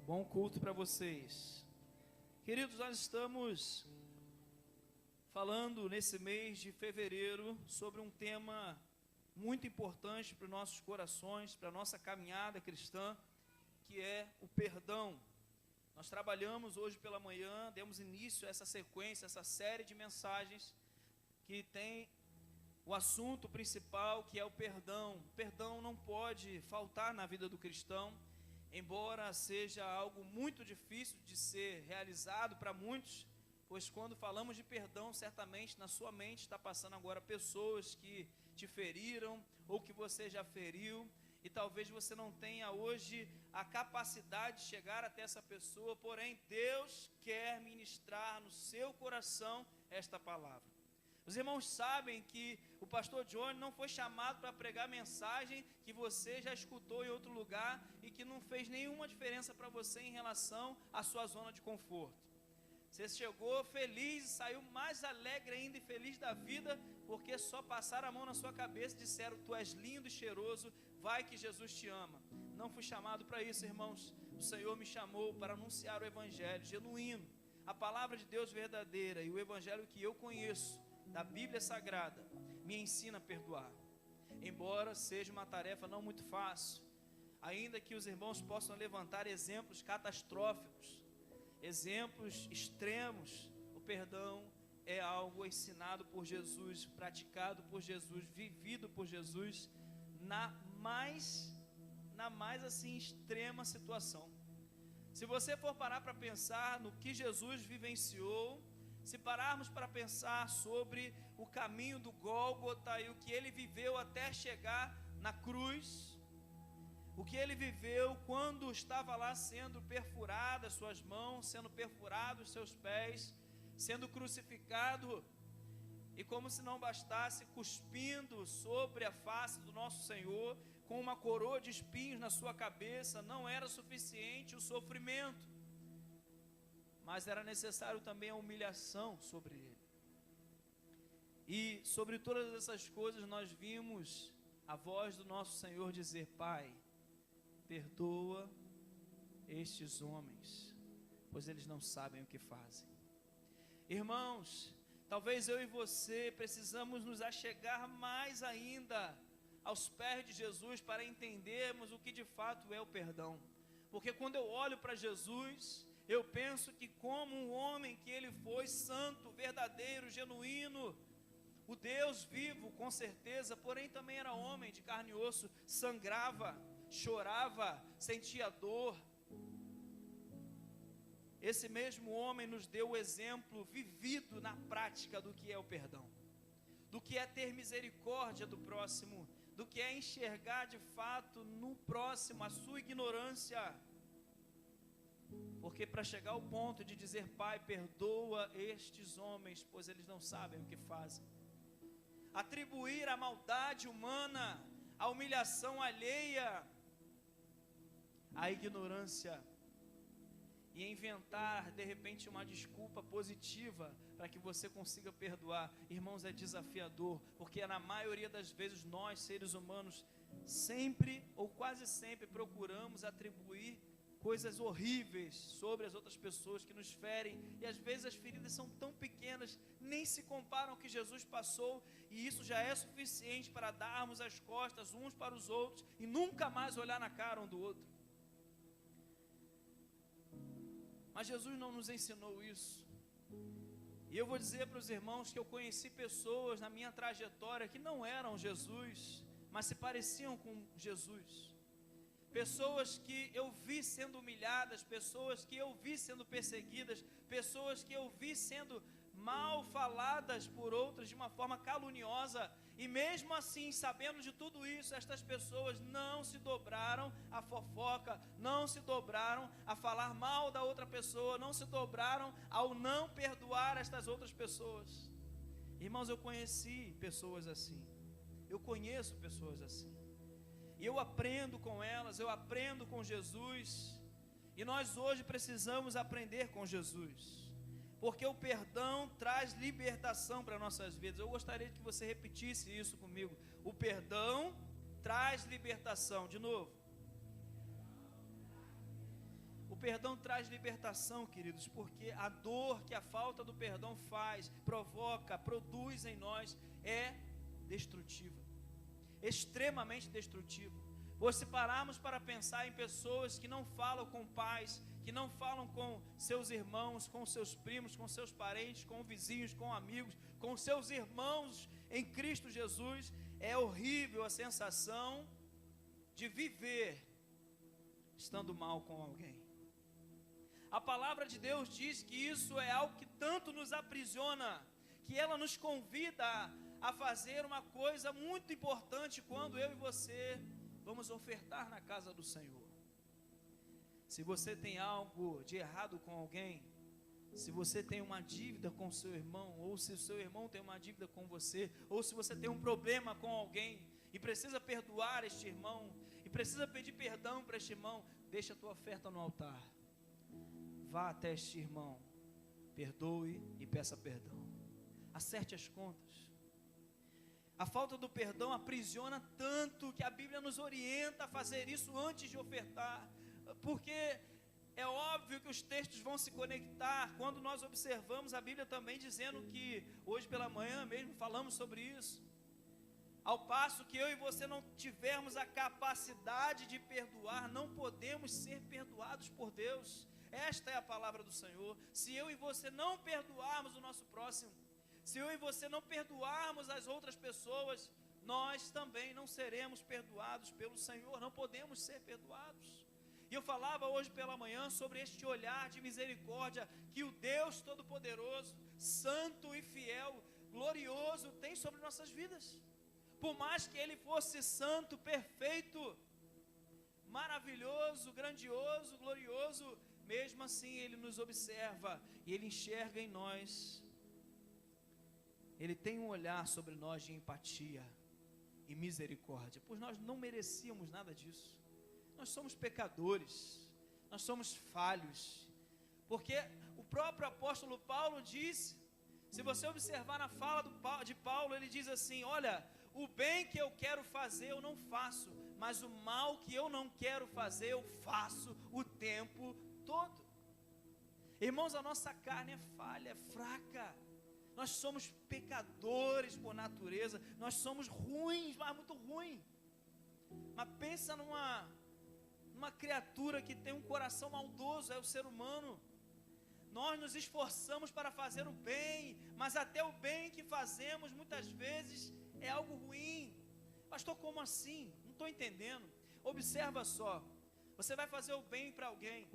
Bom culto para vocês. Queridos, nós estamos falando nesse mês de fevereiro sobre um tema muito importante para os nossos corações, para a nossa caminhada cristã, que é o perdão. Nós trabalhamos hoje pela manhã, demos início a essa sequência, essa série de mensagens que tem o assunto principal, que é o perdão. O perdão não pode faltar na vida do cristão, embora seja algo muito difícil de ser realizado para muitos, pois quando falamos de perdão, certamente na sua mente está passando agora pessoas que te feriram, ou que você já feriu, e talvez você não tenha hoje a capacidade de chegar até essa pessoa, porém Deus quer ministrar no seu coração esta palavra. Os irmãos sabem que o pastor Johnny não foi chamado para pregar mensagem que você já escutou em outro lugar e que não fez nenhuma diferença para você em relação à sua zona de conforto. Você chegou feliz e saiu mais alegre ainda e feliz da vida, porque só passaram a mão na sua cabeça e disseram: tu és lindo e cheiroso, vai que Jesus te ama. Não fui chamado para isso, irmãos. O Senhor me chamou para anunciar o evangelho genuíno, a palavra de Deus verdadeira, e o evangelho que eu conheço da Bíblia Sagrada me ensina a perdoar. Embora seja uma tarefa não muito fácil, ainda que os irmãos possam levantar exemplos catastróficos, exemplos extremos, o perdão é algo ensinado por Jesus, praticado por Jesus, vivido por Jesus na mais assim extrema situação. Se você for parar para pensar no que Jesus vivenciou, se pararmos para pensar sobre o caminho do Gólgota e o que ele viveu até chegar na cruz, o que ele viveu quando estava lá sendo perfuradas suas mãos, sendo perfurados seus pés, sendo crucificado, e como se não bastasse, cuspindo sobre a face do nosso Senhor, com uma coroa de espinhos na sua cabeça, não era suficiente o sofrimento, mas era necessário também a humilhação sobre ele. E sobre todas essas coisas nós vimos a voz do nosso Senhor dizer: Pai, perdoa estes homens, pois eles não sabem o que fazem. Irmãos, talvez eu e você precisamos nos achegar mais ainda aos pés de Jesus para entendermos o que de fato é o perdão. Porque quando eu olho para Jesus, eu penso que como um homem que ele foi santo, verdadeiro, genuíno, o Deus vivo, com certeza, porém também era homem de carne e osso, sangrava, chorava, sentia dor. Esse mesmo homem nos deu o exemplo vivido na prática do que é o perdão, do que é ter misericórdia do próximo, do que é enxergar de fato no próximo a sua ignorância. Porque para chegar ao ponto de dizer: Pai, perdoa estes homens, pois eles não sabem o que fazem, atribuir a maldade humana, a humilhação alheia, a ignorância, e inventar de repente uma desculpa positiva para que você consiga perdoar, irmãos, é desafiador, porque na maioria das vezes nós, seres humanos, sempre ou quase sempre procuramos atribuir coisas horríveis sobre as outras pessoas que nos ferem, e às vezes as feridas são tão pequenas, nem se comparam ao que Jesus passou, e isso já é suficiente para darmos as costas uns para os outros e nunca mais olhar na cara um do outro. Mas Jesus não nos ensinou isso. E eu vou dizer para os irmãos que eu conheci pessoas na minha trajetória que não eram Jesus, mas se pareciam com Jesus. Pessoas que eu vi sendo humilhadas, pessoas que eu vi sendo perseguidas, pessoas que eu vi sendo mal faladas por outras de uma forma caluniosa, e mesmo assim, sabendo de tudo isso, estas pessoas não se dobraram à fofoca, não se dobraram a falar mal da outra pessoa, não se dobraram ao não perdoar estas outras pessoas. Irmãos, eu conheci pessoas assim, eu conheço pessoas assim, e eu aprendo com elas, eu aprendo com Jesus, e nós hoje precisamos aprender com Jesus, porque o perdão traz libertação para nossas vidas. Eu gostaria que você repetisse isso comigo: o perdão traz libertação. De novo, o perdão traz libertação, queridos, porque a dor que a falta do perdão faz, provoca, produz em nós, é destrutiva, extremamente destrutiva. Pois se pararmos para pensar em pessoas que não falam com pais, que não falam com seus irmãos, com seus primos, com seus parentes, com vizinhos, com amigos, com seus irmãos em Cristo Jesus, é horrível a sensação de viver estando mal com alguém. A palavra de Deus diz que isso é algo que tanto nos aprisiona, que ela nos convida a fazer uma coisa muito importante quando eu e você vamos ofertar na casa do Senhor. Se você tem algo de errado com alguém, se você tem uma dívida com seu irmão, ou se o seu irmão tem uma dívida com você, ou se você tem um problema com alguém e precisa perdoar este irmão, e precisa pedir perdão para este irmão, deixa a tua oferta no altar. Vá até este irmão, perdoe e peça perdão. Acerte as contas. A falta do perdão aprisiona tanto que a Bíblia nos orienta a fazer isso antes de ofertar, porque é óbvio que os textos vão se conectar quando nós observamos a Bíblia também dizendo que, hoje pela manhã mesmo falamos sobre isso, ao passo que eu e você não tivermos a capacidade de perdoar, não podemos ser perdoados por Deus. Esta é a palavra do Senhor. Se eu e você não perdoarmos o nosso próximo, se eu e você não perdoarmos as outras pessoas, nós também não seremos perdoados pelo Senhor, não podemos ser perdoados. E eu falava hoje pela manhã sobre este olhar de misericórdia que o Deus Todo-Poderoso, Santo e Fiel, glorioso, tem sobre nossas vidas. Por mais que Ele fosse santo, perfeito, maravilhoso, grandioso, glorioso, mesmo assim Ele nos observa e Ele enxerga em nós. Ele tem um olhar sobre nós de empatia e misericórdia, pois nós não merecíamos nada disso. Nós somos pecadores, nós somos falhos, porque o próprio apóstolo Paulo disse, se você observar na fala de Paulo, ele diz assim, olha, o bem que eu quero fazer eu não faço, mas o mal que eu não quero fazer eu faço o tempo todo. Irmãos, a nossa carne é falha, é fraca, nós somos pecadores por natureza, nós somos ruins, mas muito ruim. Mas pensa numa criatura que tem um coração maldoso, é o ser humano. Nós nos esforçamos para fazer o bem, mas até o bem que fazemos muitas vezes é algo ruim. Pastor, como assim? Não estou entendendo. Observa só, você vai fazer o bem para alguém,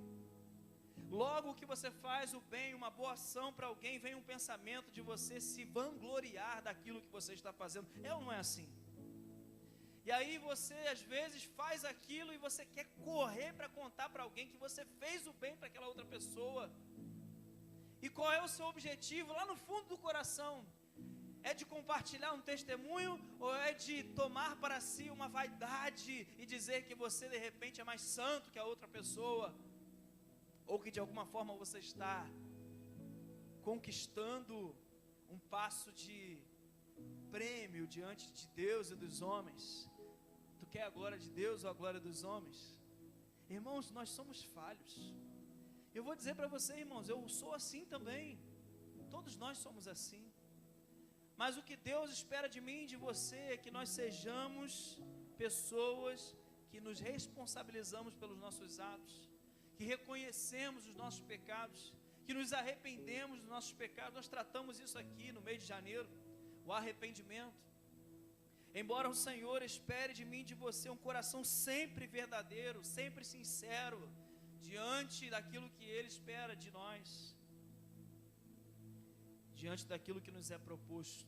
logo que você faz o bem, uma boa ação para alguém, vem um pensamento de você se vangloriar daquilo que você está fazendo. É ou não é assim? E aí você às vezes faz aquilo e você quer correr para contar para alguém que você fez o bem para aquela outra pessoa. E qual é o seu objetivo lá no fundo do coração? É de compartilhar um testemunho ou é de tomar para si uma vaidade e dizer que você de repente é mais santo que a outra pessoa? Ou que de alguma forma você está conquistando um passo de prêmio diante de Deus e dos homens? Tu quer a glória de Deus ou a glória dos homens? Irmãos, nós somos falhos. Eu vou dizer para você, irmãos, eu sou assim também. Todos nós somos assim. Mas o que Deus espera de mim e de você é que nós sejamos pessoas que nos responsabilizamos pelos nossos atos, que reconhecemos os nossos pecados, que nos arrependemos dos nossos pecados. Nós tratamos isso aqui no mês de janeiro, o arrependimento. Embora o Senhor espere de mim e de você um coração sempre verdadeiro, sempre sincero, diante daquilo que Ele espera de nós, diante daquilo que nos é proposto.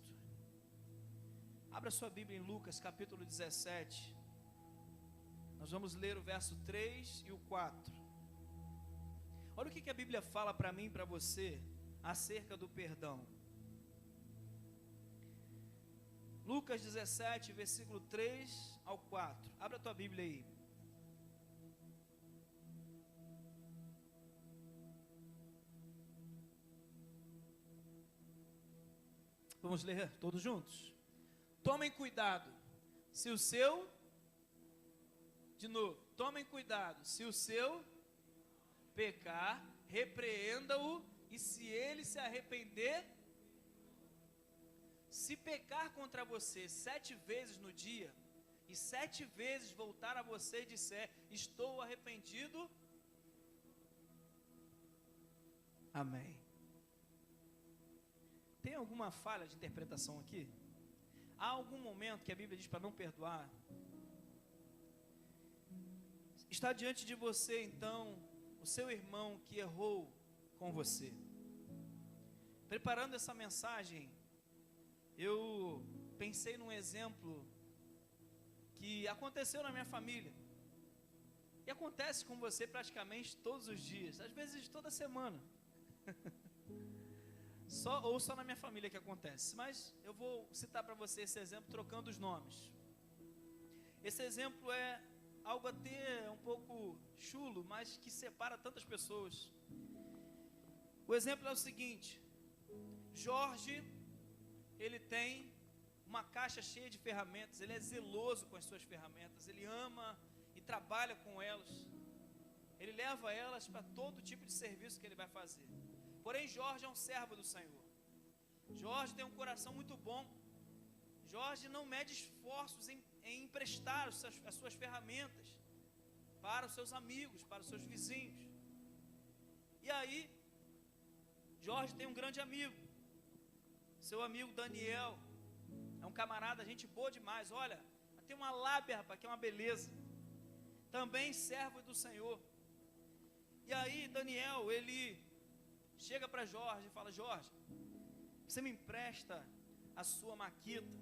Abra sua Bíblia em Lucas capítulo 17, nós vamos ler o verso 3 e o 4. Olha o que a Bíblia fala para mim e para você acerca do perdão. Lucas 17, versículo 3 ao 4. Abra a tua Bíblia aí. Vamos ler todos juntos? Tomem cuidado, se o seu, de novo, tomem cuidado, se o seu pecar, repreenda-o, e se ele se arrepender, se pecar contra você 7 vezes no dia, e 7 vezes voltar a você e disser, estou arrependido, amém. Tem alguma falha de interpretação aqui? Há algum momento que a Bíblia diz para não perdoar? Está diante de você, então, o seu irmão que errou com você. Preparando essa mensagem, eu pensei num exemplo que aconteceu na minha família. E acontece com você praticamente todos os dias, às vezes toda semana. Só na minha família que acontece. Mas eu vou citar para você esse exemplo trocando os nomes. Esse exemplo é algo até um pouco chulo, mas que separa tantas pessoas. O exemplo é o seguinte: Jorge, ele tem uma caixa cheia de ferramentas, ele é zeloso com as suas ferramentas, ele ama e trabalha com elas, ele leva elas para todo tipo de serviço que ele vai fazer. Porém, Jorge é um servo do Senhor. Jorge tem um coração muito bom. Jorge não mede esforços em emprestar as suas ferramentas para os seus amigos, para os seus vizinhos. E aí, Jorge tem um grande amigo, seu amigo Daniel. É um camarada, gente boa demais. Olha, tem uma lábia, rapaz, que é uma beleza. Também servo do Senhor. E aí, Daniel, ele chega para Jorge e fala: Jorge, você me empresta a sua maquita?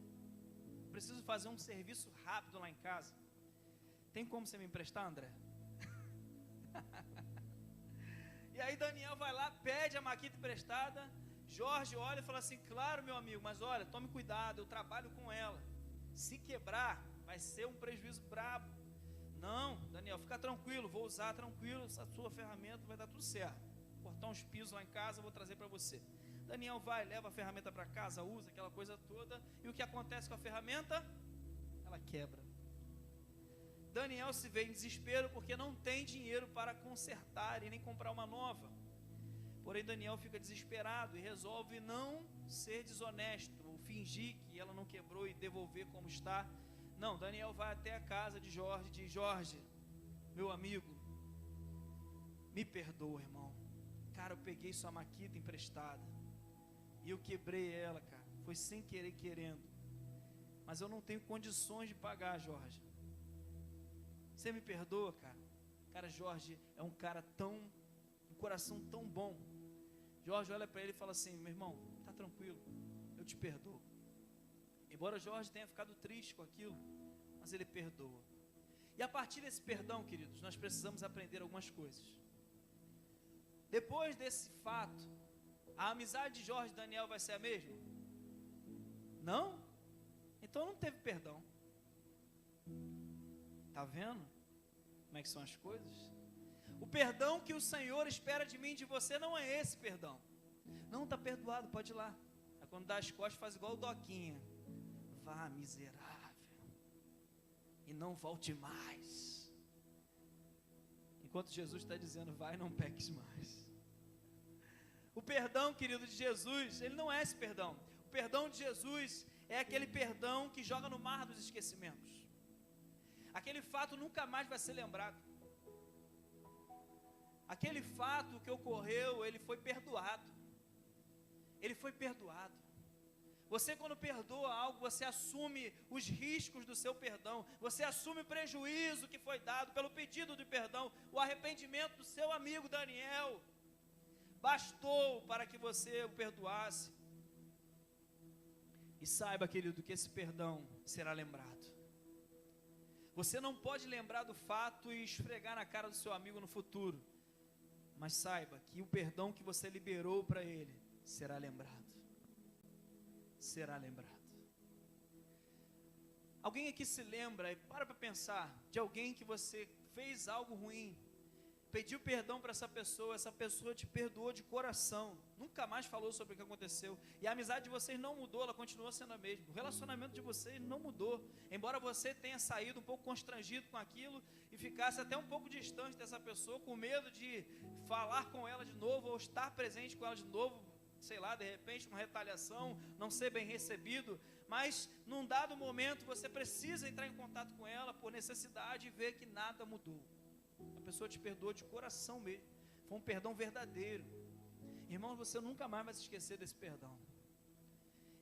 Preciso fazer um serviço rápido lá em casa. Tem como você me emprestar, André? E aí Daniel vai lá, pede a maquita emprestada. Jorge olha e fala assim: claro, meu amigo, mas olha, tome cuidado, eu trabalho com ela. Se quebrar, vai ser um prejuízo brabo. Não, Daniel, fica tranquilo, vou usar tranquilo essa sua ferramenta, vai dar tudo certo. Cortar uns pisos lá em casa, vou trazer para você. Daniel vai, leva a ferramenta para casa, usa aquela coisa toda. E o que acontece com a ferramenta? Ela quebra. Daniel se vê em desespero porque não tem dinheiro para consertar e nem comprar uma nova. Porém, Daniel fica desesperado e resolve não ser desonesto, ou fingir que ela não quebrou e devolver como está. Não, Daniel vai até a casa de Jorge e diz: Jorge, meu amigo, me perdoa, irmão. Cara, eu peguei sua maquita emprestada e eu quebrei ela, cara. Foi sem querer, querendo. Mas eu não tenho condições de pagar, Jorge. Você me perdoa, cara? Cara, Jorge é um cara um coração tão bom. Jorge olha para ele e fala assim: meu irmão, tá tranquilo, eu te perdoo. Embora Jorge tenha ficado triste com aquilo, mas ele perdoa. E a partir desse perdão, queridos, nós precisamos aprender algumas coisas. Depois desse fato, a amizade de Jorge e Daniel vai ser a mesma? Não? Então não teve perdão. Está vendo como é que são as coisas? O perdão que o Senhor espera de mim e de você não é esse perdão. Não, está perdoado, pode ir lá. Aí quando dá as costas, faz igual o Doquinha: vá, miserável, e não volte mais. Enquanto Jesus está dizendo: vai, não peques mais. O perdão, querido, de Jesus, ele não é esse perdão. O perdão de Jesus é aquele perdão que joga no mar dos esquecimentos. Aquele fato nunca mais vai ser lembrado. Aquele fato que ocorreu, ele foi perdoado. Ele foi perdoado. Você, quando perdoa algo, você assume os riscos do seu perdão. Você assume o prejuízo que foi dado pelo pedido de perdão. O arrependimento do seu amigo Daniel bastou para que você o perdoasse. E saiba, querido, que esse perdão será lembrado. Você não pode lembrar do fato e esfregar na cara do seu amigo no futuro. Mas saiba que o perdão que você liberou para ele será lembrado. Será lembrado. Alguém aqui se lembra, e para pensar, de alguém que você fez algo ruim, pediu perdão para essa pessoa te perdoou de coração, nunca mais falou sobre o que aconteceu, e a amizade de vocês não mudou, ela continua sendo a mesma, o relacionamento de vocês não mudou, embora você tenha saído um pouco constrangido com aquilo, e ficasse até um pouco distante dessa pessoa, com medo de falar com ela de novo, ou estar presente com ela de novo, sei lá, de repente uma retaliação, não ser bem recebido, mas num dado momento você precisa entrar em contato com ela, por necessidade, e ver que nada mudou. A pessoa te perdoou de coração mesmo, foi um perdão verdadeiro. Irmãos, você nunca mais vai se esquecer desse perdão.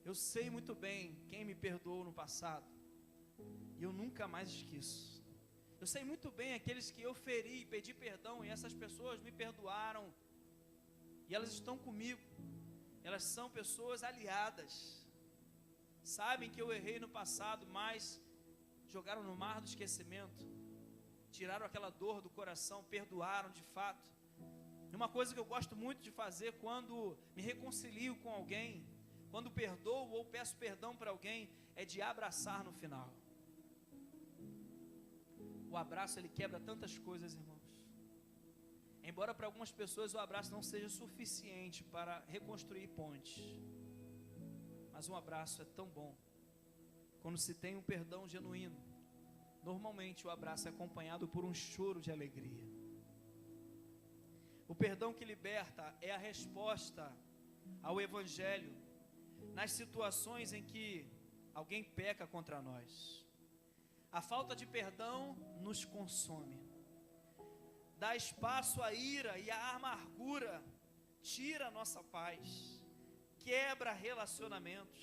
Eu sei muito bem quem me perdoou no passado, e eu nunca mais esqueço. Eu sei muito bem aqueles que eu feri, pedi perdão, e essas pessoas me perdoaram, e elas estão comigo, elas são pessoas aliadas, sabem que eu errei no passado, mas jogaram no mar do esquecimento, tiraram aquela dor do coração, perdoaram de fato. E uma coisa que eu gosto muito de fazer quando me reconcilio com alguém, quando perdoo ou peço perdão para alguém, é de abraçar no final. O abraço, ele quebra tantas coisas, irmãos. Embora para algumas pessoas o abraço não seja suficiente para reconstruir pontes, mas um abraço é tão bom quando se tem um perdão genuíno. Normalmente o abraço é acompanhado por um choro de alegria. O perdão que liberta é a resposta ao Evangelho nas situações em que alguém peca contra nós. A falta de perdão nos consome, dá espaço à ira e à amargura, tira a nossa paz, quebra relacionamentos,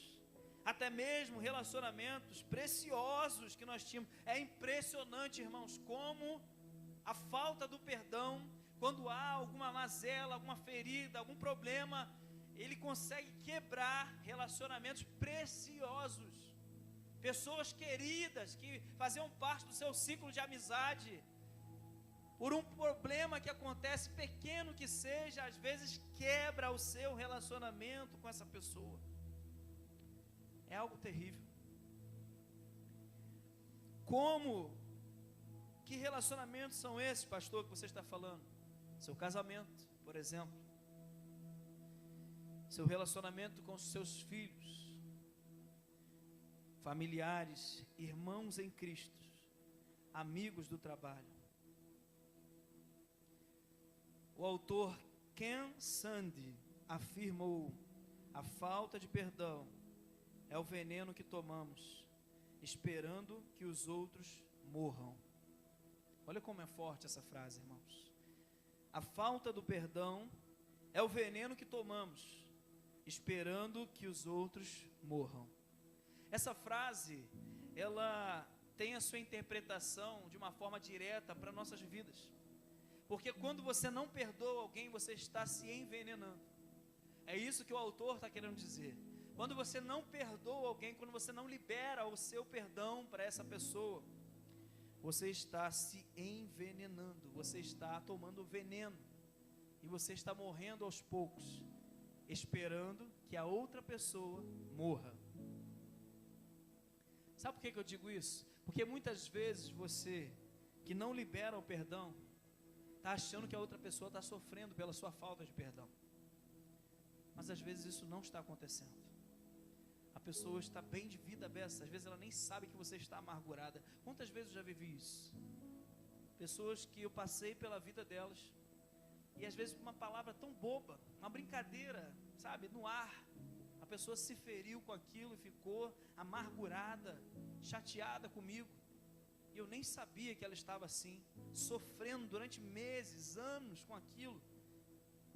até mesmo relacionamentos preciosos que nós tínhamos. É impressionante, irmãos, como a falta do perdão, quando há alguma mazela, alguma ferida, algum problema, ele consegue quebrar relacionamentos preciosos, pessoas queridas que faziam parte do seu ciclo de amizade, por um problema que acontece, pequeno que seja, às vezes quebra o seu relacionamento com essa pessoa. É algo terrível. Que relacionamentos são esses, pastor, que você está falando? Seu casamento, por exemplo. Seu relacionamento com os seus filhos, familiares, irmãos em Cristo, amigos do trabalho. O autor Ken Sande afirmou: a falta de perdão é o veneno que tomamos, esperando que os outros morram. Olha como é forte essa frase, irmãos. A falta do perdão é o veneno que tomamos, esperando que os outros morram. Essa frase, ela tem a sua interpretação de uma forma direta para nossas vidas. Porque quando você não perdoa alguém, você está se envenenando. É isso que o autor está querendo dizer. Quando você não perdoa alguém, quando você não libera o seu perdão para essa pessoa, você está se envenenando, você está tomando veneno, e você está morrendo aos poucos, esperando que a outra pessoa morra. Sabe por que eu digo isso? Porque muitas vezes você, que não libera o perdão, está achando que a outra pessoa está sofrendo pela sua falta de perdão, mas às vezes isso não está acontecendo. A pessoa está bem de vida aberta, às vezes ela nem sabe que você está amargurada. Quantas vezes eu já vivi isso? Pessoas que eu passei pela vida delas, e às vezes uma palavra tão boba, uma brincadeira, sabe, no ar, a pessoa se feriu com aquilo e ficou amargurada, chateada comigo, e eu nem sabia que ela estava assim, sofrendo durante meses, anos com aquilo.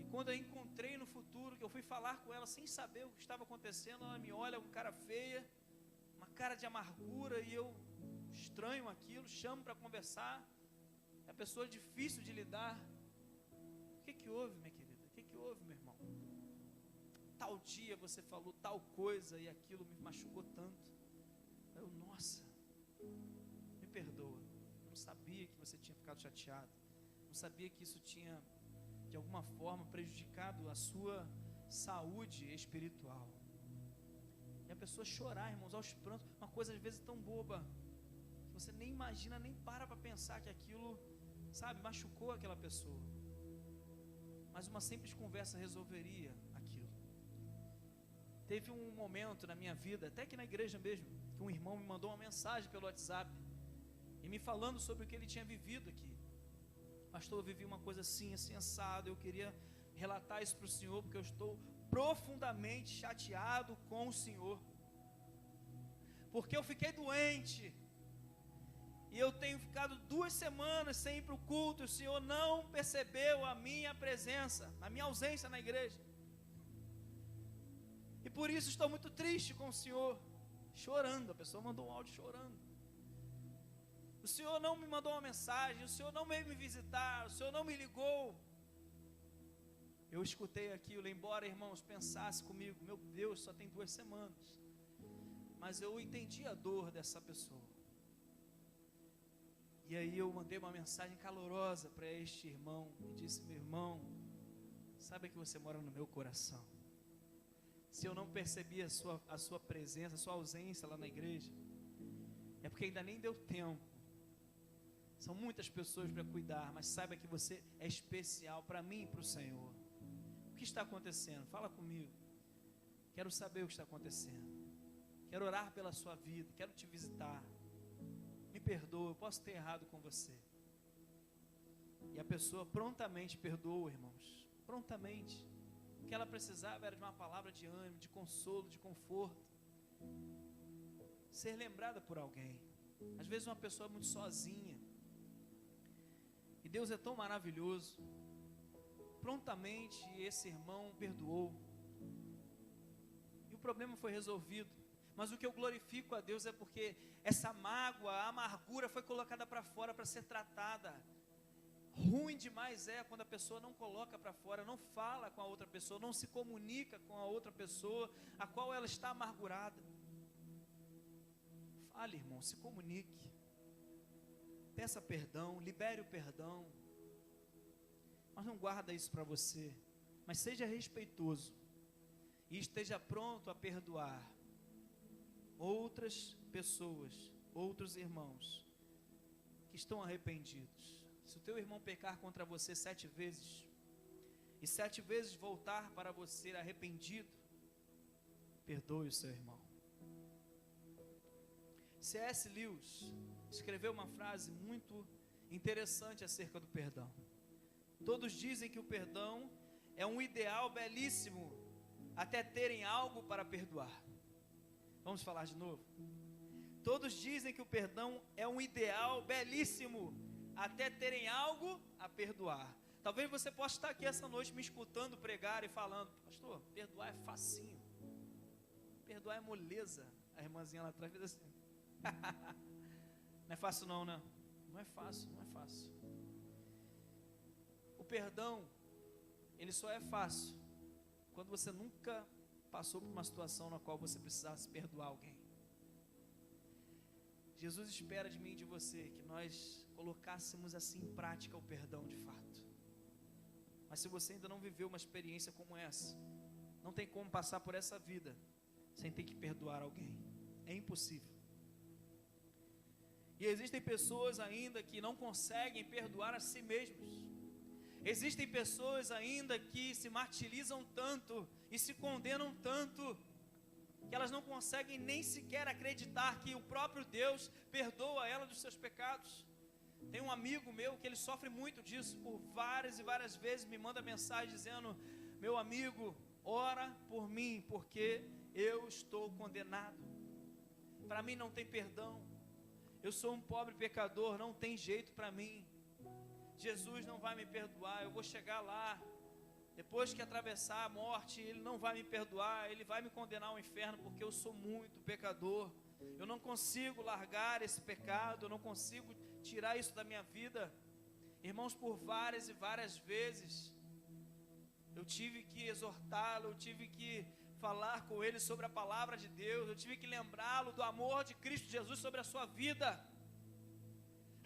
E quando eu encontrei no futuro, que eu fui falar com ela sem saber o que estava acontecendo, ela me olha com cara feia, uma cara de amargura, e eu estranho aquilo, chamo para conversar. É a pessoa difícil de lidar. O que houve, minha querida? O que houve, meu irmão? Tal dia você falou tal coisa e aquilo me machucou tanto. Eu, nossa, me perdoa. Eu não sabia que você tinha ficado chateado. Não sabia que isso tinha de alguma forma prejudicado a sua saúde espiritual. E a pessoa chorar, irmãos, aos prantos, uma coisa às vezes tão boba, você nem imagina, nem para pensar que aquilo, sabe, machucou aquela pessoa, mas uma simples conversa resolveria aquilo. Teve um momento na minha vida, até que na igreja mesmo, que um irmão me mandou uma mensagem pelo WhatsApp, e me falando sobre o que ele tinha vivido aqui. Pastor, eu vivi uma coisa assim, assim, assado, eu queria relatar isso para o Senhor, porque eu estou profundamente chateado com o Senhor, porque eu fiquei doente, e eu tenho ficado 2 semanas sem ir para o culto, e o Senhor não percebeu a minha presença, a minha ausência na igreja, e por isso estou muito triste com o Senhor, chorando. A pessoa mandou um áudio chorando. O Senhor não me mandou uma mensagem, o Senhor não veio me visitar, o Senhor não me ligou. Eu escutei aquilo, embora, irmãos, pensasse comigo, meu Deus, só tem 2 semanas, mas eu entendi a dor dessa pessoa, e aí eu mandei uma mensagem calorosa para este irmão, e disse: meu irmão, sabe que você mora no meu coração, se eu não percebi a sua presença, a sua ausência lá na igreja, é porque ainda nem deu tempo, são muitas pessoas para cuidar, mas saiba que você é especial para mim e para o Senhor. O que está acontecendo? Fala comigo, quero saber o que está acontecendo, quero orar pela sua vida, quero te visitar, me perdoa, eu posso ter errado com você. E a pessoa prontamente perdoou, irmãos, prontamente. O que ela precisava era de uma palavra de ânimo, de consolo, de conforto, ser lembrada por alguém. Às vezes uma pessoa é muito sozinha, e Deus é tão maravilhoso, prontamente esse irmão perdoou, e o problema foi resolvido. Mas o que eu glorifico a Deus é porque essa mágoa, a amargura foi colocada para fora para ser tratada. Ruim demais é quando a pessoa não coloca para fora, não fala com a outra pessoa, não se comunica com a outra pessoa, a qual ela está amargurada. Fale, irmão, se comunique, peça perdão, libere o perdão, mas não guarda isso para você, mas seja respeitoso, e esteja pronto a perdoar outras pessoas, outros irmãos, que estão arrependidos. Se o teu irmão pecar contra você 7 vezes, e 7 vezes voltar para você arrependido, perdoe o seu irmão. C.S. Lewis escreveu uma frase muito interessante acerca do perdão. Todos dizem que o perdão é um ideal belíssimo, até terem algo para perdoar. Vamos falar de novo? Todos dizem que o perdão é um ideal belíssimo, até terem algo a perdoar. Talvez você possa estar aqui essa noite me escutando pregar e falando: pastor, perdoar é facinho, perdoar é moleza. A irmãzinha lá atrás fez assim. Não é fácil não, né? Não é fácil, não é fácil. O perdão, ele só é fácil quando você nunca passou por uma situação na qual você precisasse perdoar alguém. Jesus espera de mim e de você que nós colocássemos assim em prática o perdão de fato. Mas se você ainda não viveu uma experiência como essa, não tem como passar por essa vida sem ter que perdoar alguém. É impossível. E existem pessoas ainda que não conseguem perdoar a si mesmos. Existem pessoas ainda que se martirizam tanto e se condenam tanto, que elas não conseguem nem sequer acreditar que o próprio Deus perdoa ela dos seus pecados. Tem um amigo meu que ele sofre muito disso, por várias e várias vezes me manda mensagem dizendo: meu amigo, ora por mim, porque eu estou condenado, para mim não tem perdão, eu sou um pobre pecador, não tem jeito para mim, Jesus não vai me perdoar, eu vou chegar lá, depois que atravessar a morte, Ele não vai me perdoar, Ele vai me condenar ao inferno, porque eu sou muito pecador, eu não consigo largar esse pecado, eu não consigo tirar isso da minha vida. Irmãos, por várias e várias vezes, eu tive que exortá-lo, eu tive que falar com ele sobre a palavra de Deus, eu tive que lembrá-lo do amor de Cristo Jesus sobre a sua vida.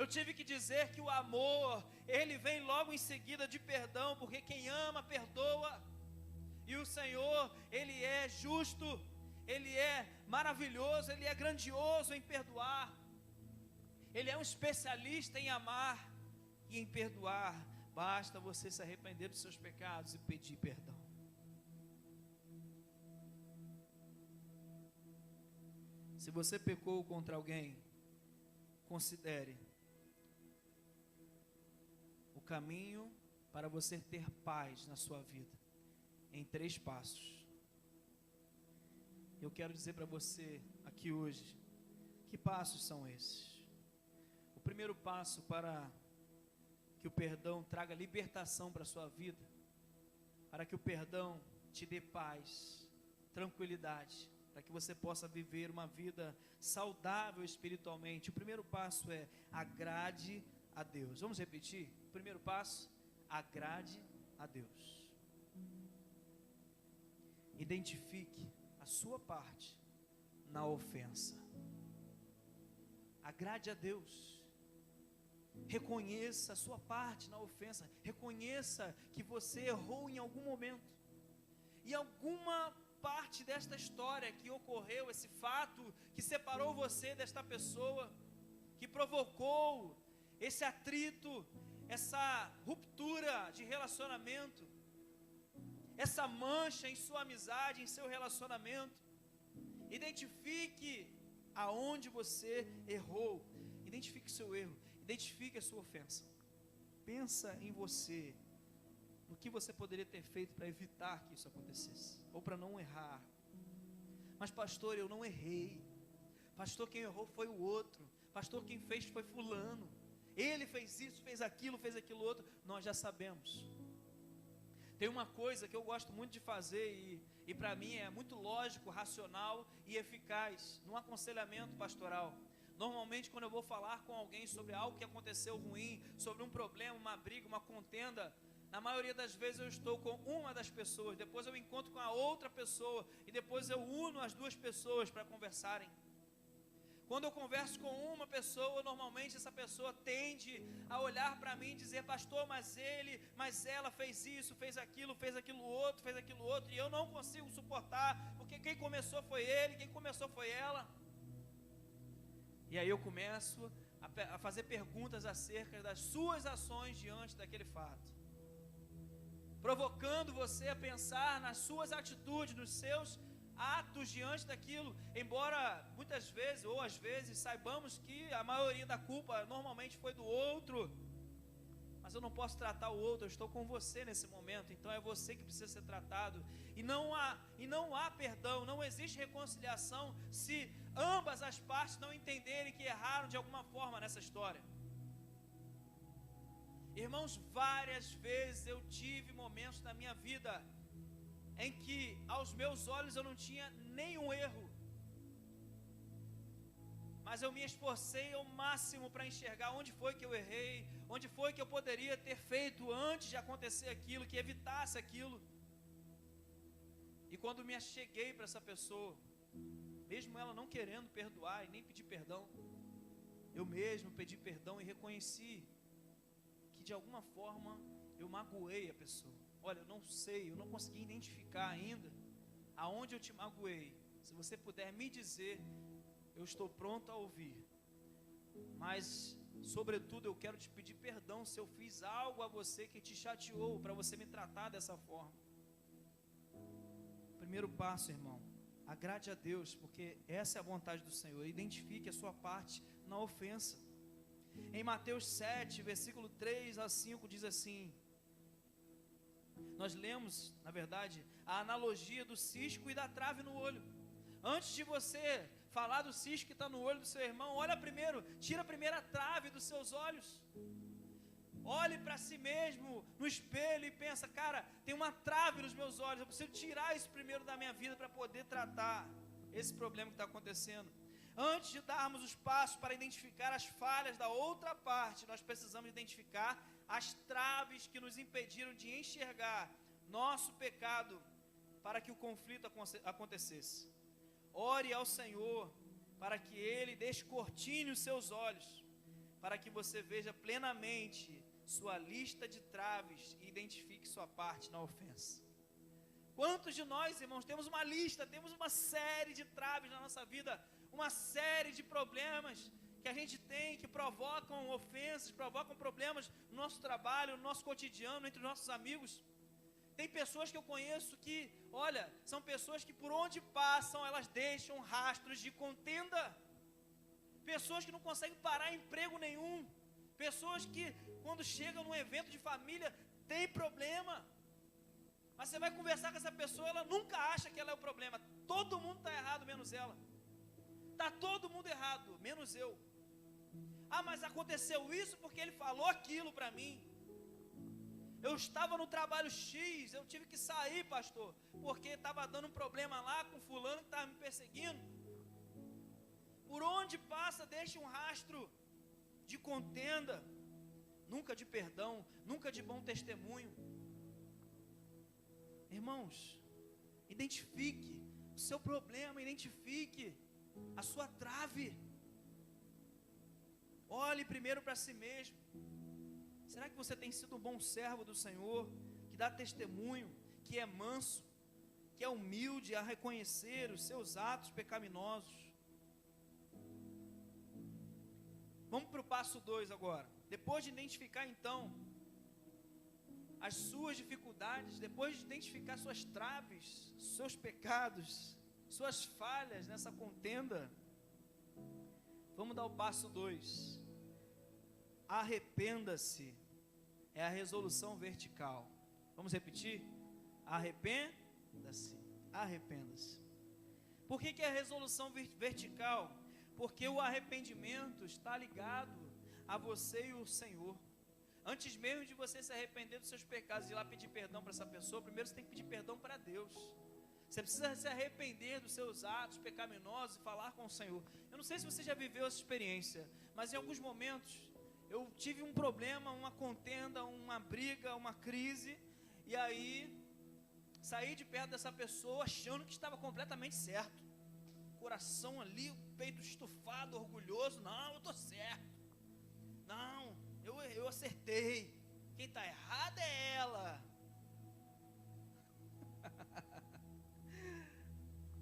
Eu tive que dizer que o amor, ele vem logo em seguida de perdão, porque quem ama, perdoa. E o Senhor, Ele é justo, Ele é maravilhoso, Ele é grandioso em perdoar. Ele é um especialista em amar. e em perdoar. Basta você se arrepender dos seus pecados e pedir perdão. Se você pecou contra alguém, considere o caminho para você ter paz na sua vida em 3 passos. Eu quero dizer para você aqui hoje, que passos são esses? O primeiro passo para que o perdão traga libertação para a sua vida, para que o perdão te dê paz, tranquilidade, para que você possa viver uma vida saudável espiritualmente. O primeiro passo é: agrade a Deus. Vamos repetir? O primeiro passo: agrade a Deus. Identifique a sua parte na ofensa. Agrade a Deus. Reconheça a sua parte na ofensa. Reconheça que você errou em algum momento. E alguma parte desta história que ocorreu, esse fato que separou você desta pessoa, que provocou esse atrito, essa ruptura de relacionamento, essa mancha em sua amizade, em seu relacionamento. Identifique aonde você errou. Identifique seu erro. Identifique a sua ofensa. Pensa em você, no que você poderia ter feito para evitar que isso acontecesse, ou para não errar. Mas pastor, eu não errei. Pastor, quem errou foi o outro. Pastor, quem fez foi fulano. Ele fez isso, fez aquilo outro. Nós já sabemos. Tem uma coisa que eu gosto muito de fazer e para mim é muito lógico, racional e eficaz num aconselhamento pastoral. Normalmente, quando eu vou falar com alguém sobre algo que aconteceu ruim, sobre um problema, uma briga, uma contenda, na maioria das vezes eu estou com uma das pessoas, depois eu encontro com a outra pessoa e depois eu uno as 2 pessoas para conversarem. Quando eu converso com uma pessoa, normalmente essa pessoa tende a olhar para mim e dizer: pastor, mas ela fez isso, fez aquilo outro, e eu não consigo suportar, porque quem começou foi ele, quem começou foi ela. E aí eu começo a fazer perguntas acerca das suas ações diante daquele fato, provocando você a pensar nas suas atitudes, nos seus atos diante daquilo, embora muitas vezes, ou às vezes, saibamos que a maioria da culpa normalmente foi do outro, mas eu não posso tratar o outro, eu estou com você nesse momento, então é você que precisa ser tratado, e não há perdão, não existe reconciliação, se ambas as partes não entenderem que erraram de alguma forma nessa história. Irmãos, várias vezes eu tive momentos na minha vida em que aos meus olhos eu não tinha nenhum erro, mas eu me esforcei ao máximo para enxergar onde foi que eu errei, onde foi que eu poderia ter feito antes de acontecer aquilo, que evitasse aquilo. E quando me acheguei para essa pessoa, mesmo ela não querendo perdoar e nem pedir perdão, eu mesmo pedi perdão e reconheci que de alguma forma eu magoei a pessoa. Olha, eu não sei, eu não consegui identificar ainda aonde eu te magoei. Se você puder me dizer, eu estou pronto a ouvir. Mas, sobretudo, eu quero te pedir perdão se eu fiz algo a você que te chateou, para você me tratar dessa forma. Primeiro passo, irmão, agrade a Deus, porque essa é a vontade do Senhor. Identifique a sua parte na ofensa. Em Mateus 7, versículo 3 a 5, diz assim: nós lemos, na verdade, a analogia do cisco e da trave no olho. Antes de você falar do cisco que está no olho do seu irmão, olha primeiro, tira a primeira trave dos seus olhos. Olhe para si mesmo no espelho e pensa: cara, tem uma trave nos meus olhos, eu preciso tirar isso primeiro da minha vida para poder tratar esse problema que está acontecendo. Antes de darmos os passos para identificar as falhas da outra parte, nós precisamos identificar as traves que nos impediram de enxergar nosso pecado para que o conflito acontecesse. Ore ao Senhor para que Ele descortine os seus olhos, para que você veja plenamente sua lista de traves e identifique sua parte na ofensa. Quantos de nós, irmãos, temos uma lista, temos uma série de traves na nossa vida, uma série de problemas que a gente tem, que provocam ofensas, provocam problemas no nosso trabalho, no nosso cotidiano, entre os nossos amigos. Tem pessoas que eu conheço que, olha, são pessoas que por onde passam, elas deixam rastros de contenda. Pessoas que não conseguem parar em emprego nenhum. Pessoas que, quando chegam num evento de família, tem problema. Mas você vai conversar com essa pessoa, ela nunca acha que ela é o problema. Todo mundo está errado, menos ela. Está todo mundo errado, menos eu. Ah, mas aconteceu isso porque ele falou aquilo para mim. Eu estava no trabalho X, eu tive que sair, pastor, porque estava dando um problema lá com fulano que estava me perseguindo. Por onde passa, deixa um rastro de contenda, nunca de perdão, nunca de bom testemunho. Irmãos, identifique o seu problema, identifique a sua trave. Olhe primeiro para si mesmo. Será que você tem sido um bom servo do Senhor, que dá testemunho, que é manso, que é humilde a reconhecer os seus atos pecaminosos? Vamos para o passo 2 agora. Depois de identificar então as suas dificuldades, depois de identificar suas traves, seus pecados, suas falhas nessa contenda, vamos dar o passo 2. Arrependa-se. É a resolução vertical. Vamos repetir? Arrependa-se. Arrependa-se. Por que é a resolução vertical? Porque o arrependimento está ligado a você e o Senhor. Antes mesmo de você se arrepender dos seus pecados e ir lá pedir perdão para essa pessoa, primeiro você tem que pedir perdão para Deus. Você precisa se arrepender dos seus atos pecaminosos e falar com o Senhor. Eu não sei se você já viveu essa experiência, mas em alguns momentos eu tive um problema, uma contenda, uma briga, uma crise, e aí saí de perto dessa pessoa achando que estava completamente certo. Coração ali, o peito estufado, orgulhoso. Não, eu estou certo. Não, eu acertei. Quem está errado é ela.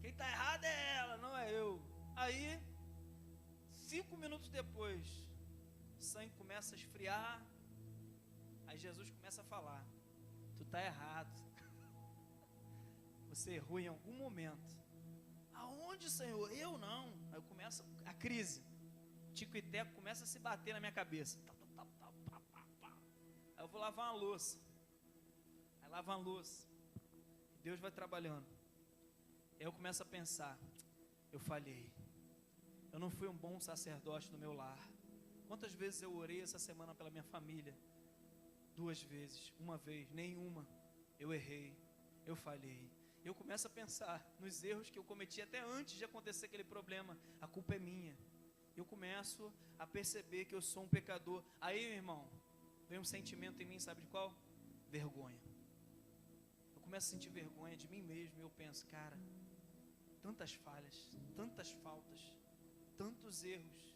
Quem está errado é ela, não é eu. Aí, 5 minutos depois, o sangue começa a esfriar. Aí Jesus começa a falar: tu está errado. Você errou em algum momento. Aonde, Senhor? Eu não. Aí começa a crise. Tico e Teco começa a se bater na minha cabeça. Aí eu vou lavar uma louça. Aí lava uma louça. Deus vai trabalhando. Aí eu começo a pensar: eu falhei. Eu não fui um bom sacerdote no meu lar. Quantas vezes eu orei essa semana pela minha família? 2 vezes, 1 vez, nenhuma. Eu errei, eu falhei. Eu começo a pensar nos erros que eu cometi até antes de acontecer aquele problema. A culpa é minha. Eu começo a perceber que eu sou um pecador. Aí, meu irmão, vem um sentimento em mim, sabe de qual? Vergonha. Eu começo a sentir vergonha de mim mesmo e eu penso: cara, tantas falhas, tantas faltas, tantos erros.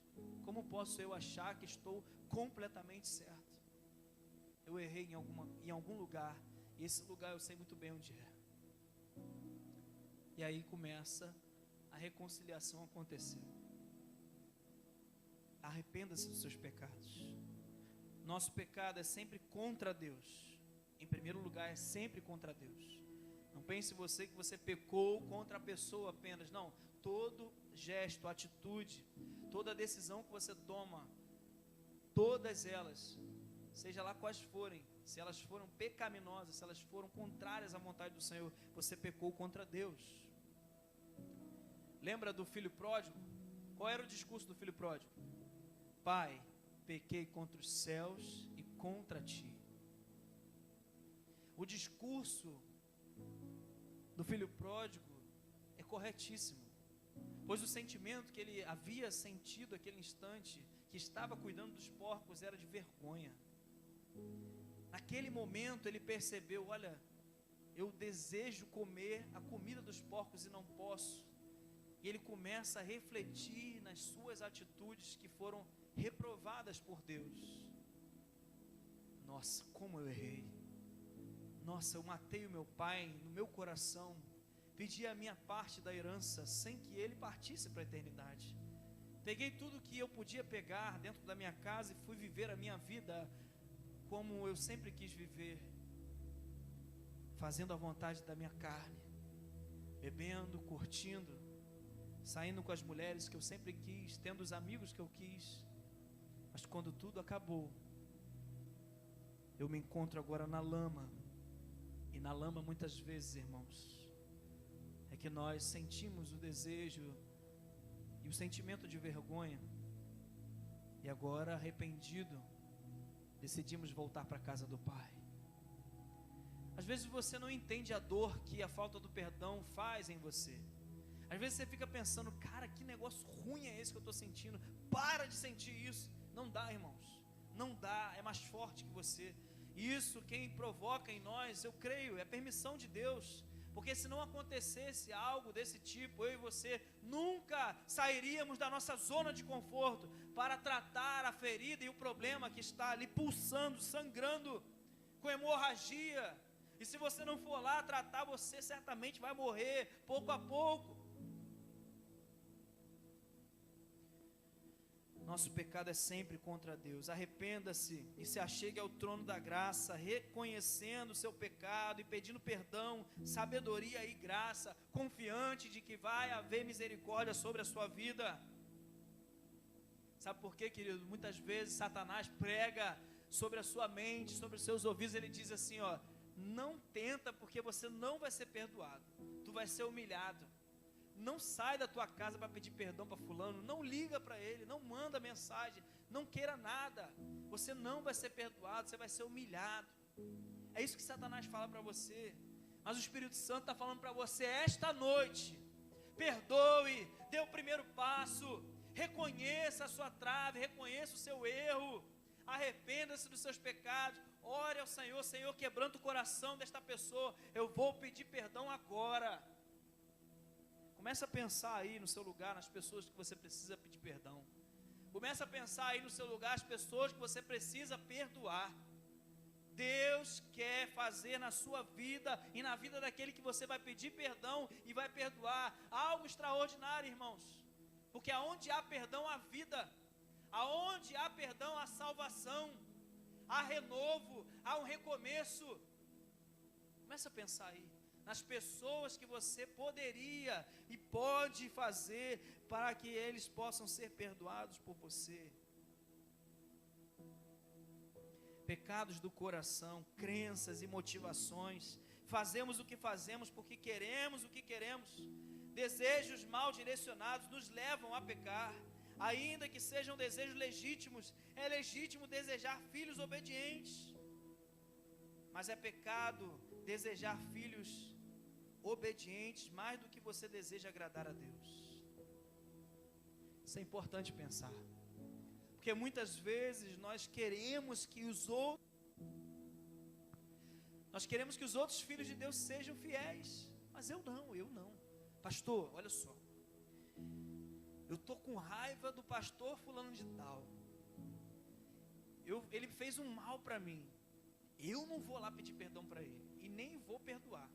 Como posso eu achar que estou completamente certo? Eu errei em algum lugar, e esse lugar eu sei muito bem onde é. E aí começa a reconciliação a acontecer. Arrependa-se dos seus pecados. Nosso pecado é sempre contra Deus. Em primeiro lugar, é sempre contra Deus. Não pense você que você pecou contra a pessoa apenas. Não, todo gesto, atitude, toda decisão que você toma, todas elas, seja lá quais forem, se elas foram pecaminosas, se elas foram contrárias à vontade do Senhor, você pecou contra Deus. Lembra do filho pródigo? Qual era o discurso do filho pródigo? Pai, pequei contra os céus e contra ti. O discurso do filho pródigo é corretíssimo, pois o sentimento que ele havia sentido naquele instante, que estava cuidando dos porcos, era de vergonha. Naquele momento ele percebeu: olha, eu desejo comer a comida dos porcos e não posso. E ele começa a refletir nas suas atitudes que foram reprovadas por Deus. Nossa, como eu errei. Nossa, eu matei o meu pai no meu coração. Pedi a minha parte da herança sem que ele partisse para a eternidade. Peguei tudo que eu podia pegar dentro da minha casa e fui viver a minha vida como eu sempre quis viver, fazendo a vontade da minha carne, bebendo, curtindo, saindo com as mulheres que eu sempre quis, tendo os amigos que eu quis. Mas quando tudo acabou, eu me encontro agora na lama. E na lama muitas vezes, irmãos, é que nós sentimos o desejo e o sentimento de vergonha, e agora arrependido, decidimos voltar para a casa do Pai. Às vezes você não entende a dor que a falta do perdão faz em você. Às vezes você fica pensando, cara, que negócio ruim é esse que eu estou sentindo? Para de sentir isso. Não dá, irmãos, não dá, é mais forte que você. Isso quem provoca em nós, eu creio, é a permissão de Deus. Porque se não acontecesse algo desse tipo, eu e você nunca sairíamos da nossa zona de conforto para tratar a ferida e o problema que está ali pulsando, sangrando, com hemorragia. E se você não for lá tratar, você certamente vai morrer pouco a pouco. Nosso pecado é sempre contra Deus. Arrependa-se e se achegue ao trono da graça, reconhecendo o seu pecado e pedindo perdão, sabedoria e graça, confiante de que vai haver misericórdia sobre a sua vida. Sabe por quê, querido? Muitas vezes Satanás prega sobre a sua mente, sobre os seus ouvidos. Ele diz assim, ó: não tenta, porque você não vai ser perdoado, tu vai ser humilhado. Não sai da tua casa para pedir perdão para fulano, não liga para ele, não manda mensagem, não queira nada, você não vai ser perdoado, você vai ser humilhado. É isso que Satanás fala para você. Mas o Espírito Santo está falando para você esta noite: perdoe, dê o primeiro passo, reconheça a sua trave, reconheça o seu erro, arrependa-se dos seus pecados, ore ao Senhor: Senhor, quebranta o coração desta pessoa, eu vou pedir perdão agora. Começa a pensar aí no seu lugar, nas pessoas que você precisa pedir perdão. Começa a pensar aí no seu lugar as pessoas que você precisa perdoar. Deus quer fazer na sua vida e na vida daquele que você vai pedir perdão e vai perdoar algo extraordinário, irmãos. Porque aonde há perdão, há vida. Aonde há perdão, há salvação, há renovo, há um recomeço. Começa a pensar aí nas pessoas que você poderia e pode fazer para que eles possam ser perdoados por você. Pecados do coração, crenças e motivações. Fazemos o que fazemos porque queremos o que queremos. Desejos mal direcionados nos levam a pecar. Ainda que sejam desejos legítimos, é legítimo desejar filhos obedientes. Mas é pecado desejar filhos obedientes mais do que você deseja agradar a Deus. Isso é importante pensar. Porque muitas vezes nós queremos que os outros filhos de Deus sejam fiéis, mas eu não. Pastor, olha só, eu estou com raiva do pastor fulano de tal, ele fez um mal para mim, eu não vou lá pedir perdão para ele, e nem vou perdoar.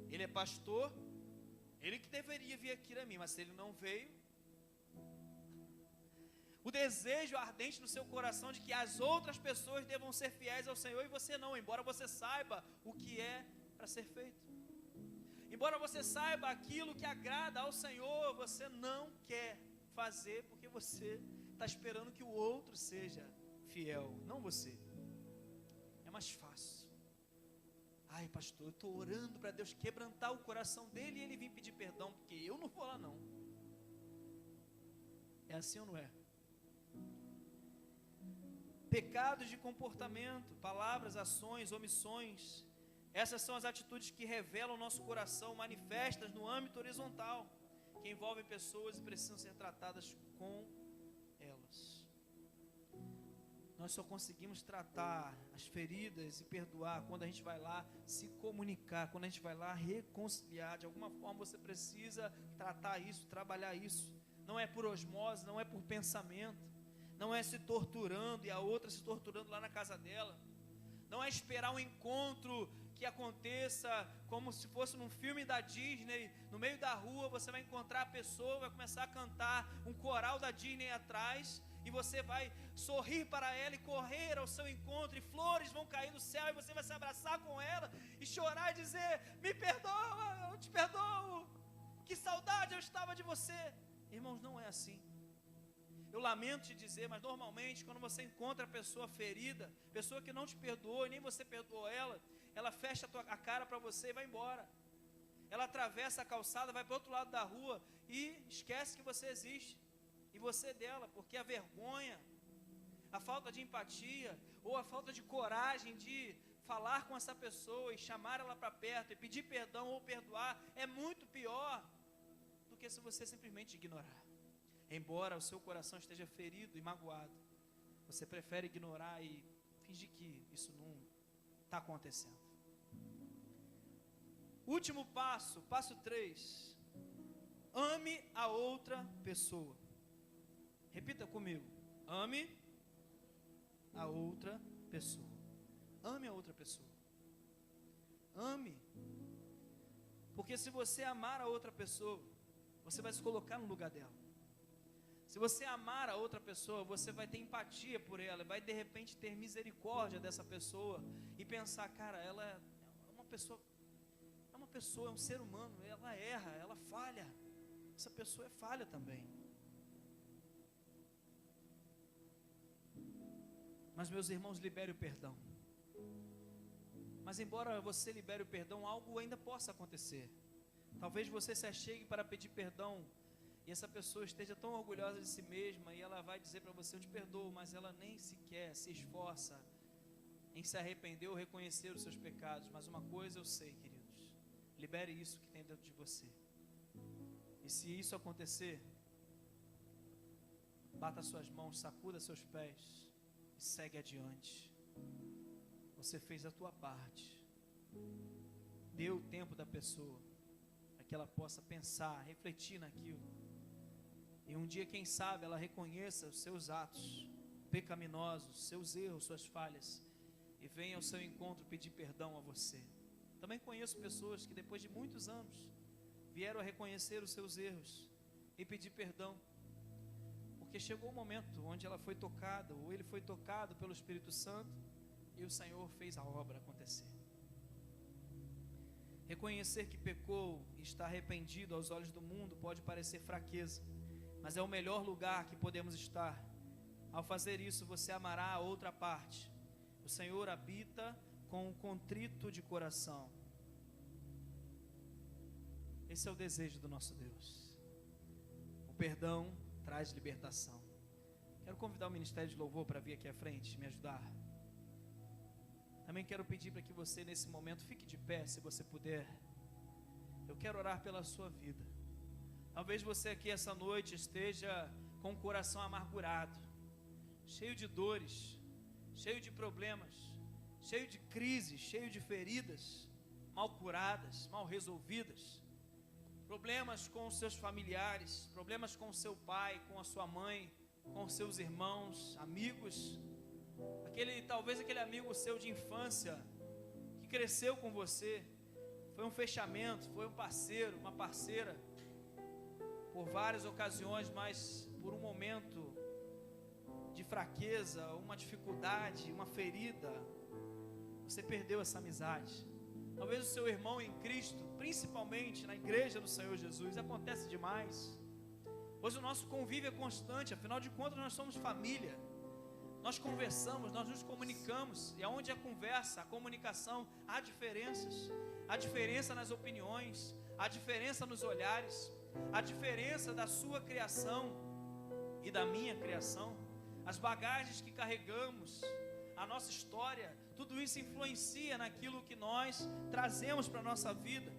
Ele é pastor, ele que deveria vir aqui a mim, mas se ele não veio, o desejo ardente no seu coração de que as outras pessoas devam ser fiéis ao Senhor e você não, embora você saiba o que é para ser feito, embora você saiba aquilo que agrada ao Senhor, você não quer fazer porque você está esperando que o outro seja fiel, não você. É mais fácil. Ai, pastor, eu estou orando para Deus quebrantar o coração dele e ele vir pedir perdão, porque eu não vou lá não. É assim ou não é? Pecados de comportamento, palavras, ações, omissões. Essas são as atitudes que revelam o nosso coração, manifestas no âmbito horizontal, que envolvem pessoas e precisam ser tratadas com elas. Nós só conseguimos tratar as feridas e perdoar quando a gente vai lá se comunicar, quando a gente vai lá reconciliar. De alguma forma você precisa tratar isso, trabalhar isso. Não é por osmose, não é por pensamento, não é se torturando e a outra se torturando lá na casa dela. Não é esperar um encontro que aconteça como se fosse num filme da Disney. No meio da rua você vai encontrar a pessoa, vai começar a cantar um coral da Disney atrás, e você vai sorrir para ela e correr ao seu encontro, e flores vão cair do céu, e você vai se abraçar com ela e chorar e dizer: me perdoa, eu te perdoo, que saudade eu estava de você. Irmãos, não é assim. Eu lamento te dizer, mas normalmente quando você encontra a pessoa ferida, pessoa que não te perdoou e nem você perdoou ela fecha a cara para você e vai embora. Ela atravessa a calçada, vai para o outro lado da rua e esquece que você existe, e você dela, porque a vergonha, a falta de empatia, ou a falta de coragem de falar com essa pessoa e chamar ela para perto e pedir perdão ou perdoar, é muito pior do que se você simplesmente ignorar. Embora o seu coração esteja ferido e magoado, você prefere ignorar e fingir que isso não está acontecendo. Último passo, passo 3. Ame a outra pessoa. Repita comigo: ame a outra pessoa. Ame a outra pessoa. Ame. Porque se você amar a outra pessoa, você vai se colocar no lugar dela. Se você amar a outra pessoa, você vai ter empatia por ela, vai de repente ter misericórdia dessa pessoa e pensar: cara, ela é uma pessoa, é um ser humano, ela erra, ela falha, essa pessoa é falha também. Mas, meus irmãos, libere o perdão. Mas embora você libere o perdão, algo ainda possa acontecer. Talvez você se achegue para pedir perdão e essa pessoa esteja tão orgulhosa de si mesma, e ela vai dizer para você: eu te perdoo, mas ela nem sequer se esforça em se arrepender ou reconhecer os seus pecados. Mas uma coisa eu sei, queridos: libere isso que tem dentro de você. E se isso acontecer, bata suas mãos, sacuda seus pés e segue adiante. Você fez a tua parte. Dê o tempo da pessoa para que ela possa pensar, refletir naquilo. E um dia, quem sabe, ela reconheça os seus atos pecaminosos, seus erros, suas falhas, e venha ao seu encontro pedir perdão a você. Também conheço pessoas que depois de muitos anos vieram a reconhecer os seus erros e pedir perdão, porque chegou o momento onde ela foi tocada, ou ele foi tocado pelo Espírito Santo, e o Senhor fez a obra acontecer. Reconhecer que pecou e estar arrependido aos olhos do mundo pode parecer fraqueza, mas é o melhor lugar que podemos estar. Ao fazer isso, você amará a outra parte. O Senhor habita com o contrito de coração. Esse é o desejo do nosso Deus. O perdão traz libertação. Quero convidar o Ministério de Louvor para vir aqui à frente me ajudar. Também quero pedir para que você, nesse momento, fique de pé, se você puder. Eu quero orar pela sua vida. Talvez você aqui essa noite esteja com o coração amargurado, cheio de dores, cheio de problemas, cheio de crises, cheio de feridas, mal curadas, mal resolvidas, problemas com os seus familiares, problemas com o seu pai, com a sua mãe, com os seus irmãos, amigos, talvez aquele amigo seu de infância, que cresceu com você, foi um fechamento, foi um parceiro, uma parceira, por várias ocasiões, mas por um momento de fraqueza, uma dificuldade, uma ferida, você perdeu essa amizade. Talvez o seu irmão em Cristo, principalmente na igreja do Senhor Jesus, acontece demais, pois o nosso convívio é constante, afinal de contas nós somos família, nós conversamos, nós nos comunicamos, e aonde há conversa, a comunicação, há diferenças, há diferença nas opiniões, há diferença nos olhares, a diferença da sua criação e da minha criação, as bagagens que carregamos, a nossa história, tudo isso influencia naquilo que nós trazemos para a nossa vida.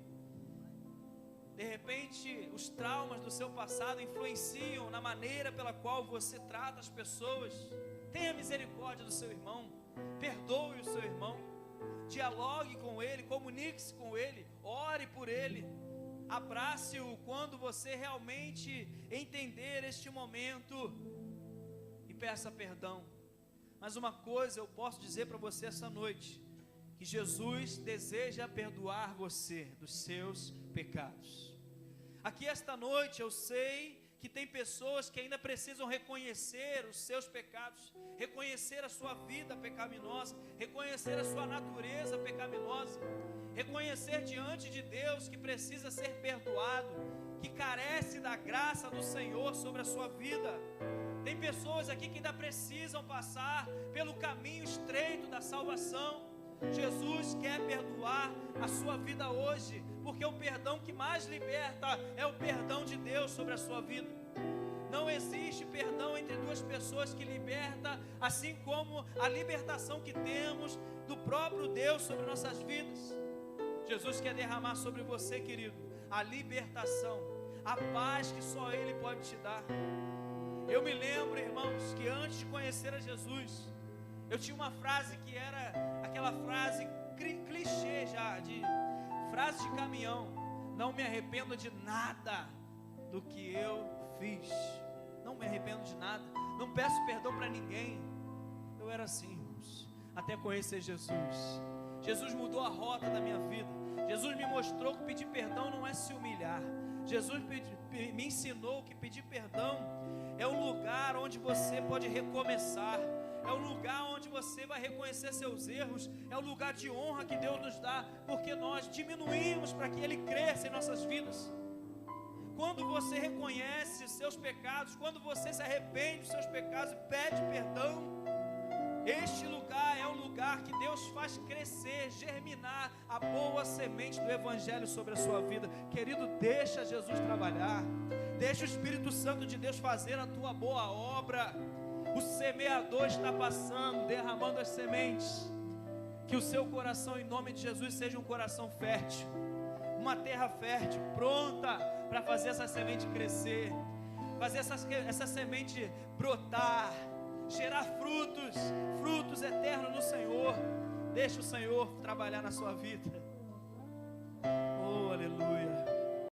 De repente, os traumas do seu passado influenciam na maneira pela qual você trata as pessoas. Tenha misericórdia do seu irmão, perdoe o seu irmão, dialogue com ele, comunique-se com ele, ore por ele, abrace-o quando você realmente entender este momento e peça perdão. Mas uma coisa eu posso dizer para você essa noite, que Jesus deseja perdoar você dos seus pecados. Aqui esta noite eu sei que tem pessoas que ainda precisam reconhecer os seus pecados, reconhecer a sua vida pecaminosa, reconhecer a sua natureza pecaminosa, reconhecer diante de Deus que precisa ser perdoado, que carece da graça do Senhor sobre a sua vida. Tem pessoas aqui que ainda precisam passar pelo caminho estreito da salvação. Jesus quer perdoar a sua vida hoje, porque o perdão que mais liberta é o perdão de Deus sobre a sua vida. Não existe perdão entre duas pessoas que liberta, assim como a libertação que temos do próprio Deus sobre nossas vidas. Jesus quer derramar sobre você, querido, a libertação, a paz que só Ele pode te dar. Eu me lembro, irmãos, que antes de conhecer a Jesus, eu tinha uma frase que era aquela frase clichê já, de frase de caminhão: não me arrependo de nada do que eu fiz. Não me arrependo de nada, não peço perdão para ninguém. Eu era assim, irmãos, até conhecer Jesus. Jesus mudou a rota da minha vida. Jesus me mostrou que pedir perdão não é se humilhar. Jesus me ensinou que pedir perdão é um lugar onde você pode recomeçar, é um lugar onde você vai reconhecer seus erros, é um lugar de honra que Deus nos dá, porque nós diminuímos para que Ele cresça em nossas vidas. Quando você reconhece seus pecados, quando você se arrepende dos seus pecados e pede perdão, este lugar é um lugar que Deus faz crescer, germinar a boa semente do Evangelho sobre a sua vida. Querido, deixa Jesus trabalhar, deixa o Espírito Santo de Deus fazer a tua boa obra. O semeador está passando, derramando as sementes. Que o seu coração, em nome de Jesus, seja um coração fértil, uma terra fértil, pronta para fazer essa semente crescer, fazer essa semente brotar, gerar frutos eternos no Senhor. Deixa o Senhor trabalhar na sua vida. Oh, aleluia.